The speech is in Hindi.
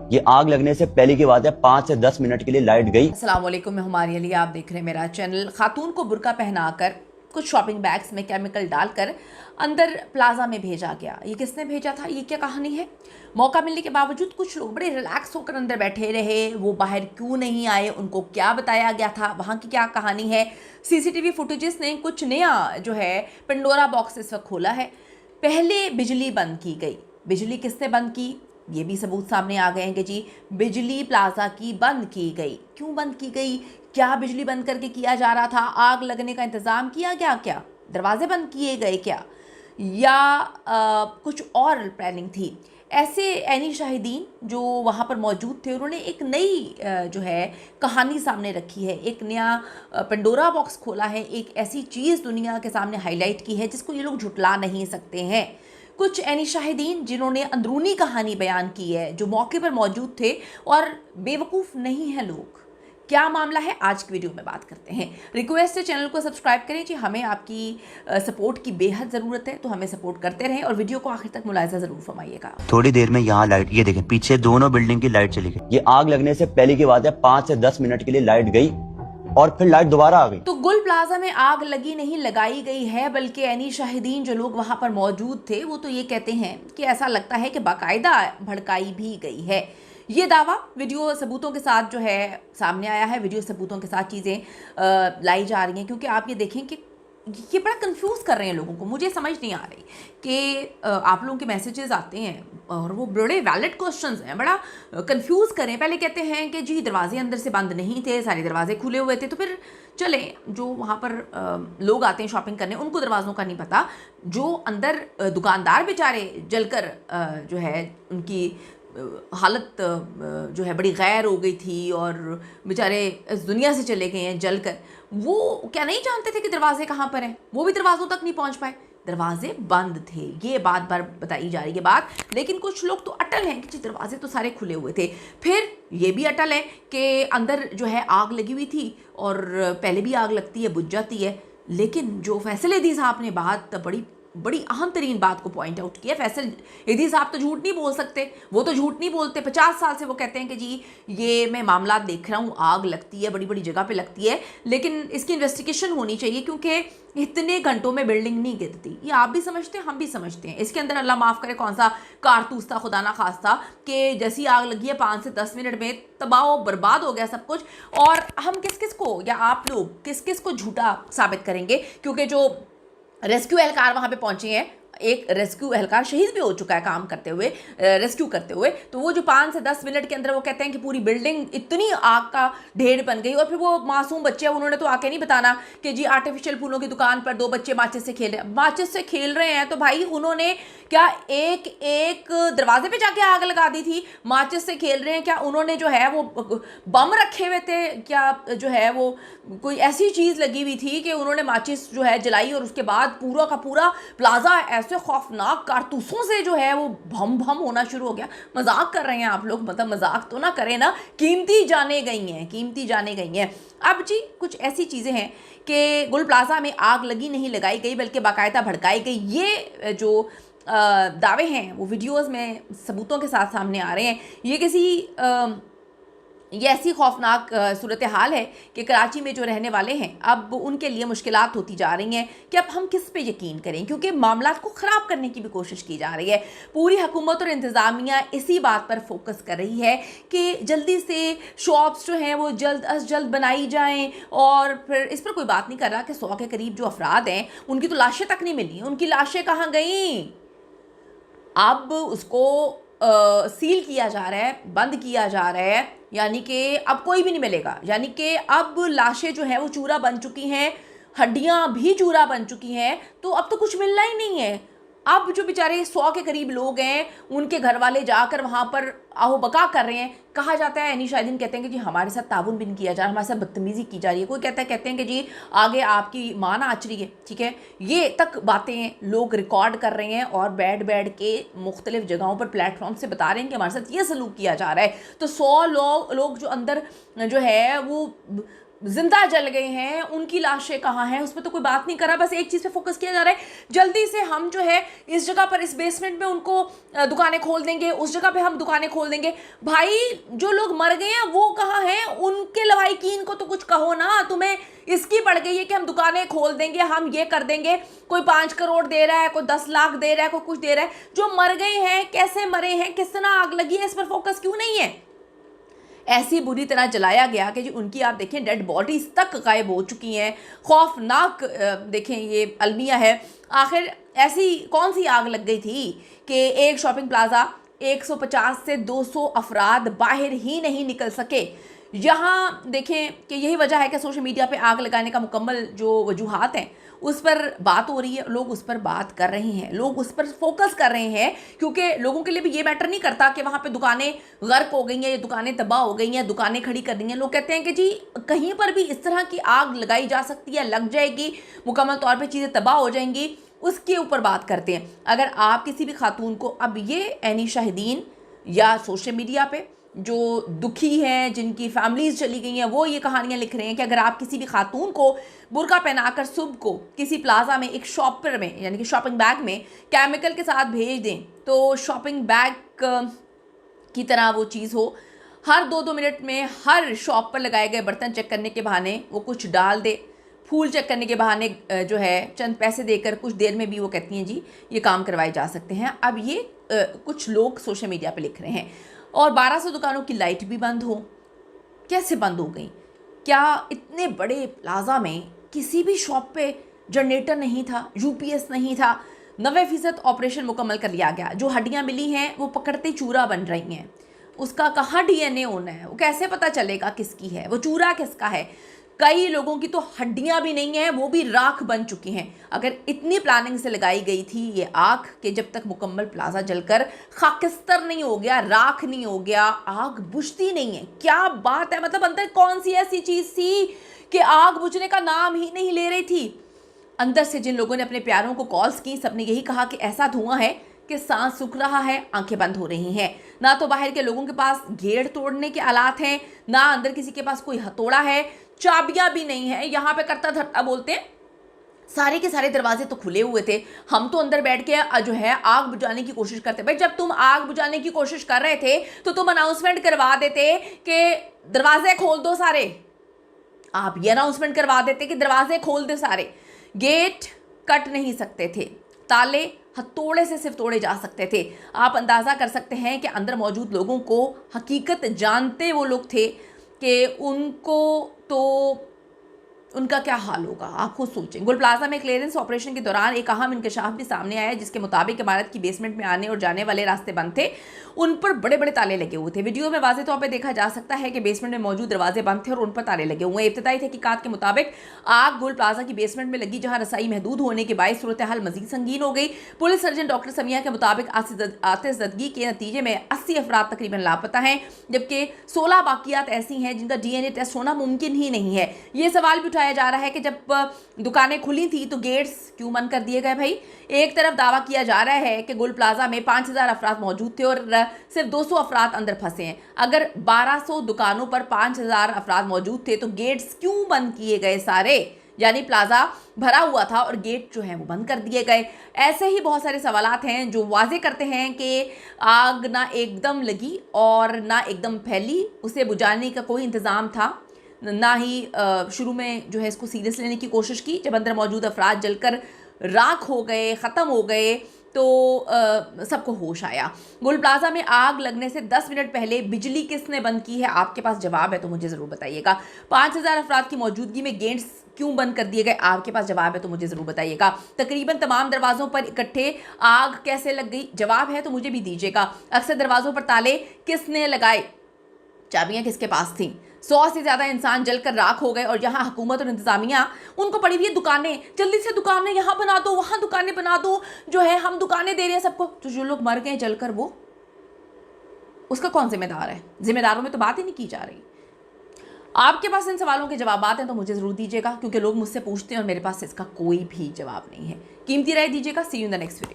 ये आग लगने से पहले की बात है, 5 से 10 मिनट के लिए लाइट गई। अस्सलाम वालेकुम, मैं हुमारी अली, आप देख रहे हैं मेरा चैनल। खातून को बुर्का पहनाकर कुछ शॉपिंग बैग्स में केमिकल डालकर अंदर प्लाजा में भेजा गया। ये किसने भेजा था, ये क्या कहानी है? मौका मिलने के बावजूद कुछ लोग बड़े रिलैक्स होकर अंदर बैठे रहे, वो बाहर क्यों नहीं आए, उनको क्या बताया गया था, वहाँ की क्या कहानी है? सीसीटीवी फुटेजेस ने कुछ नया जो है पेंडोरा बॉक्स इस वक्त खोला है। पहले बिजली बंद की गई। बिजली किसने बंद की, ये भी सबूत सामने आ गए हैं कि जी बिजली प्लाजा की बंद की गई। क्यों बंद की गई? क्या बिजली बंद करके किया जा रहा था? आग लगने का इंतज़ाम किया गया क्या? दरवाजे बंद किए गए क्या? या कुछ और प्लानिंग थी? ऐसे ऐनी शाहिदीन जो वहाँ पर मौजूद थे, उन्होंने एक नई जो है कहानी सामने रखी है, एक नया पेंडोरा बॉक्स खोला है, एक ऐसी चीज़ दुनिया के सामने हाईलाइट की है जिसको ये लोग झुटला नहीं सकते हैं। कुछ ऐनी शाहिदीन जिन्होंने अंदरूनी कहानी बयान की है, जो मौके पर मौजूद थे और बेवकूफ़ नहीं हैं लोग। क्या मामला है, आज की वीडियो में बात करते हैं। रिक्वेस्ट है चैनल को सब्सक्राइब करें जी, हमें आपकी सपोर्ट की बेहद ज़रूरत है, तो हमें सपोर्ट करते रहें और वीडियो को आखिर तक मुलाहिजा ज़रूर फरमाइएगा। थोड़ी देर में यहाँ लाइट, ये देखें पीछे दोनों बिल्डिंग की लाइट चली गई। ये आग लगने से पहले की बात है, 5 से 10 मिनट के लिए लाइट गई और फिर लाइट दोबारा आ गई। तो गुल प्लाजा में आग लगी नहीं, लगाई गई है, बल्कि ऐनी शाहिदीन जो लोग वहां पर मौजूद थे वो तो ये कहते हैं कि ऐसा लगता है कि बाकायदा भड़काई भी गई है। ये दावा वीडियो सबूतों के साथ जो है सामने आया है। वीडियो सबूतों के साथ चीज़ें लाई जा रही हैं, क्योंकि आप ये देखें कि ये बड़ा कंफ्यूज कर रहे हैं लोगों को। मुझे समझ नहीं आ रही कि आप लोगों के मैसेजेस आते हैं और वो बड़े वैलिड क्वेश्चंस हैं, बड़ा कंफ्यूज कर रहे हैं। पहले कहते हैं कि जी दरवाजे अंदर से बंद नहीं थे, सारे दरवाजे खुले हुए थे, तो फिर चले जो वहाँ पर लोग आते हैं शॉपिंग करने, उनको दरवाज़ों का नहीं पता। जो अंदर दुकानदार बेचारे जलकर जो है उनकी हालत जो है बड़ी गैर हो गई थी और बेचारे इस दुनिया से चले गए हैं जलकर, वो क्या नहीं जानते थे कि दरवाजे कहाँ पर हैं? वो भी दरवाज़ों तक नहीं पहुँच पाए, दरवाजे बंद थे। ये बात बार बताई जा रही है बात, लेकिन कुछ लोग तो अटल हैं कि दरवाजे तो सारे खुले हुए थे। फिर ये भी अटल है कि अंदर जो है आग लगी हुई थी और पहले भी आग लगती है, बुझ जाती है। लेकिन जो फैसल हदीस साहब ने बात बड़ी अहम तरीन बात को पॉइंट आउट किया। फैसल हदीस साहब तो झूठ नहीं बोल सकते, वो तो झूठ नहीं बोलते। 50 साल से वो कहते हैं कि जी ये मैं मामला देख रहा हूँ, आग लगती है, बड़ी बड़ी जगह पे लगती है, लेकिन इसकी इन्वेस्टिगेशन होनी चाहिए क्योंकि इतने घंटों में बिल्डिंग नहीं गिरती। ये आप भी समझते हैं, हम भी समझते हैं। इसके अंदर अल्लाह माफ़ करे कौन सा कारतूस था, खुदा ना खास्ता, कि जैसी आग लगी है 5 से 10 मिनट में तबाह बर्बाद हो गया सब कुछ। और हम किस किस को, या आप लोग किस किस को झूठा साबित करेंगे? क्योंकि जो रेस्क्यू एहलकार वहाँ पे पहुंचे हैं, एक रेस्क्यू एहलकार शहीद भी हो चुका है काम करते हुए, रेस्क्यू करते हुए। तो वो जो 5 से 10 मिनट के अंदर वो कहते हैं कि पूरी बिल्डिंग इतनी आग का ढेर बन गई। और फिर वो मासूम बच्चे, उन्होंने तो आके नहीं बताना कि जी आर्टिफिशियल फूलों की दुकान पर 2 बच्चे माचिस से खेल रहे हैं। माचिस से खेल रहे हैं तो भाई उन्होंने क्या एक एक दरवाजे पे जाके आग लगा दी थी? माचिस से खेल रहे हैं, क्या उन्होंने जो है वो बम रखे हुए थे? क्या जो है वो कोई ऐसी चीज़ लगी हुई थी कि उन्होंने माचिस जो है जलाई और उसके बाद पूरा का पूरा प्लाजा ऐसे खौफनाक कारतूसों से जो है वो भम भम होना शुरू हो गया? मजाक कर रहे हैं आप लोग? मतलब मजाक तो ना करें ना, कीमती जाने गई हैं, कीमती जाने गई हैं। अब जी कुछ ऐसी चीज़ें हैं कि गुल प्लाजा में आग लगी नहीं, लगाई गई, बल्कि बाकायदा भड़काई गई। ये जो दावे हैं वो वीडियोस में सबूतों के साथ सामने आ रहे हैं। ये ऐसी खौफनाक सूरत हाल है कि कराची में जो रहने वाले हैं, अब उनके लिए मुश्किलात होती जा रही हैं कि अब हम किस पे यकीन करें, क्योंकि मामला को ख़राब करने की भी कोशिश की जा रही है। पूरी हुकूमत और इंतज़ामिया इसी बात पर फोकस कर रही है कि जल्दी से शॉप्स जो हैं वो जल्द अज जल्द बनाई जाएं। और फिर इस पर कोई बात नहीं कर रहा कि 100 के करीब जो अफराद हैं उनकी तो लाशें तक नहीं मिली। उनकी लाशें कहाँ गई? अब उसको सील किया जा रहा है, बंद किया जा रहा है, यानी कि अब कोई भी नहीं मिलेगा। यानी कि अब लाशें जो हैं वो चूरा बन चुकी हैं, हड्डियां भी चूरा बन चुकी हैं, तो अब तो कुछ मिलना ही नहीं है। अब जो बेचारे 100 के करीब लोग हैं, उनके घर वाले जाकर वहाँ पर आहो बका कर रहे हैं। कहा जाता है, ऐनी शाहिदीन कहते हैं कि जी हमारे साथ ताउन भी नहीं किया जा रहा, हमारे साथ बदतमीज़ी की जा रही है। कोई कहते हैं कि जी आगे आपकी माँ नाच रही है, ठीक है। ये तक बातें लोग रिकॉर्ड कर रहे हैं और बैठ के मुख्तलिफ जगहों पर प्लेटफॉर्म से बता रहे हैं कि हमारे साथ ये सलूक किया जा रहा है। तो 100 लोग जो अंदर जो है वो जिंदा जल गए हैं उनकी लाशें कहाँ हैं, उस पर तो कोई बात नहीं करा। बस एक चीज़ पे फोकस किया जा रहा है, जल्दी से हम जो है इस जगह पर, इस बेसमेंट में उनको दुकानें खोल देंगे, उस जगह पे हम दुकानें खोल देंगे। भाई जो लोग मर गए हैं वो कहाँ हैं, उनके लवाहिकीन को तो कुछ कहो ना। तुम्हें इसकी पड़ गई है कि हम दुकानें खोल देंगे, हम ये कर देंगे। कोई 5 करोड़ दे रहा है, कोई 10 लाख दे रहा है, कोई कुछ दे रहा है। जो मर गए हैं, कैसे मरे हैं, किस तरह आग लगी है, इस पर फोकस क्यों नहीं है। ऐसी बुरी तरह जलाया गया कि जो उनकी आप देखें डेड बॉडीज तक गायब हो चुकी हैं। खौफनाक देखें ये अलमिया है। आखिर ऐसी कौन सी आग लग गई थी कि एक शॉपिंग प्लाजा 150 से 200 अफराद बाहर ही नहीं निकल सके। यहाँ देखें कि यही वजह है कि सोशल मीडिया पे आग लगाने का मुकम्मल जो वजूहात हैं उस पर बात हो रही है, लोग उस पर बात कर रहे हैं, लोग उस पर फोकस कर रहे हैं, क्योंकि लोगों के लिए भी ये मैटर नहीं करता कि वहाँ पे दुकानें गर्क हो गई हैं, ये दुकानें तबाह हो गई हैं, दुकानें खड़ी कर दी हैं। लोग कहते हैं कि जी कहीं पर भी इस तरह की आग लगाई जा सकती है, लग जाएगी, मुकम्मल तौर पर चीज़ें तबाह हो जाएंगी, उसके ऊपर बात करते हैं। अगर आप किसी भी खातून को, अब ये ऐनी शाहिदीन या सोशल मीडिया पे जो दुखी हैं, जिनकी फैमिलीज चली गई हैं, वो ये कहानियाँ लिख रहे हैं कि अगर आप किसी भी खातून को बुर्का पहनाकर सुबह को किसी प्लाजा में एक शॉपर में, यानी कि शॉपिंग बैग में केमिकल के साथ भेज दें तो शॉपिंग बैग की तरह वो चीज़ हो, हर 2-2 मिनट में हर शॉप पर लगाए गए बर्तन चेक करने के बहाने वो कुछ डाल दे, फूल चेक करने के बहाने जो है चंद पैसे देकर कुछ देर में भी वो कहती हैं जी ये काम करवाए जा सकते हैं। अब ये कुछ लोग सोशल मीडिया पे लिख रहे हैं। और 1200 दुकानों की लाइट भी बंद हो, कैसे बंद हो गई? क्या इतने बड़े प्लाजा में किसी भी शॉप पे जनरेटर नहीं था, यूपीएस नहीं था? 90% ऑपरेशन मुकम्मल कर लिया गया। जो हड्डियां मिली हैं वो पकड़ते चूरा बन रही हैं। उसका कहाँ डीएनए होना है, वो कैसे पता चलेगा किसकी है, वो चूरा किसका है? कई लोगों की तो हड्डियां भी नहीं हैं, वो भी राख बन चुकी हैं। अगर इतनी प्लानिंग से लगाई गई थी ये आग कि जब तक मुकम्मल प्लाजा जलकर खाकिस्तर नहीं हो गया, राख नहीं हो गया, आग बुझती नहीं है। क्या बात है, मतलब अंदर कौन सी ऐसी चीज़ थी कि आग बुझने का नाम ही नहीं ले रही थी? अंदर से जिन लोगों ने अपने प्यारों को कॉल्स की, सबने यही कहा कि ऐसा धुआं है कि सांस सूख रहा है, आंखें बंद हो रही हैं। ना तो बाहर के लोगों के पास गेड़ तोड़ने के आलात हैं, ना अंदर किसी के पास कोई हथौड़ा है, चाबियां भी नहीं है। यहाँ पे करता धरता बोलते हैं, सारे के सारे दरवाजे तो खुले हुए थे। हम तो अंदर बैठ के जो है आग बुझाने की कोशिश करते। भाई जब तुम आग बुझाने की कोशिश कर रहे थे तो तुम अनाउंसमेंट करवा देते कि दरवाजे खोल दो सारे। आप ये अनाउंसमेंट करवा देते कि दरवाजे खोल दो सारे। गेट कट नहीं सकते थे, ताले हथौड़े से सिर्फ तोड़े जा सकते थे। आप अंदाज़ा कर सकते हैं कि अंदर मौजूद लोगों को हकीकत जानते वो लोग थे कि उनको तो उनका क्या हाल होगा, आप खुद सोचें। गुल प्लाजा में क्लियरेंस ऑपरेशन के दौरान एक अहम इंकशाफ भी सामने आया, जिसके मुताबिक इमारत की बेसमेंट में आने और जाने वाले रास्ते बंद थे, उन पर बड़े बड़े ताले लगे हुए थे। वीडियो में वाज़ेह तौर पर देखा जा सकता है कि बेसमेंट में मौजूद दरवाजे बंद थे और उन पर ताले लगे हुए हैं। इब्तिदाई तहकीकात के मुताबिक आग गुल प्लाजा की बेसमेंट में लगी, जहाँ रसाई महदूद होने के बायस सूरत हाल मजीद संगीन हो गई। पुलिस सर्जन डॉक्टर समिया के मुताबिक आतिशदगी के नतीजे में 80 अफराद तकरीबन लापता हैं, जबकि 16 बाकियात ऐसी हैं जिनका DNA टेस्ट होना मुमकिन ही नहीं है। ये सवाल भी उठाया जा रहा है कि जब दुकानें खुली थी तो गेट्स क्यों बंद कर दिए गए? भाई एक तरफ दावा किया जा रहा है कि गुल प्लाजा में 5000 अफराद मौजूद थे और सिर्फ 200 अफराद अंदर फंसे हैं। अगर 1200 दुकानों पर 5000 अफराद मौजूद थे तो गेट्स क्यों बंद किए गए सारे? यानी प्लाजा भरा हुआ था और गेट जो है वो बंद कर दिए गए। ऐसे ही बहुत सारे सवालात हैं जो वाजे करते हैं कि आग ना एकदम लगी और ना एकदम फैली, उसे बुझाने का कोई इंतज़ाम था, ना ही शुरू में जो है इसको सीरियस लेने की कोशिश की। जब अंदर मौजूद अफराद जलकर राख हो गए, ख़त्म हो गए, तो सबको होश आया। गुल प्लाजा में आग लगने से 10 मिनट पहले बिजली किसने बंद की है? आपके पास जवाब है तो मुझे ज़रूर बताइएगा। 5000 अफराद की मौजूदगी में गेट्स क्यों बंद कर दिए गए? आपके पास जवाब है तो मुझे ज़रूर बताइएगा। तकरीबन तमाम दरवाज़ों पर इकट्ठे आग कैसे लग गई? जवाब है तो मुझे भी दीजिएगा। अक्सर दरवाज़ों पर ताले किसने लगाए? चाबियाँ किसके पास थीं? 100 से ज़्यादा इंसान जलकर राख हो गए और यहाँ हुकूमत और इंतज़ामिया उनको पड़ी हुई है दुकानें, जल्दी से दुकानें यहाँ बना दो, वहाँ दुकानें बना दो, जो है हम दुकानें दे रहे हैं सबको। तो जो लोग मर गए जलकर, वो उसका कौन जिम्मेदार है? जिम्मेदारों में तो बात ही नहीं की जा रही। आपके पास इन सवालों के जवाब हैं तो मुझे ज़रूर दीजिएगा, क्योंकि लोग मुझसे पूछते हैं और मेरे पास इसका कोई भी जवाब नहीं है। कीमती राय दीजिएगा। See you in the next video.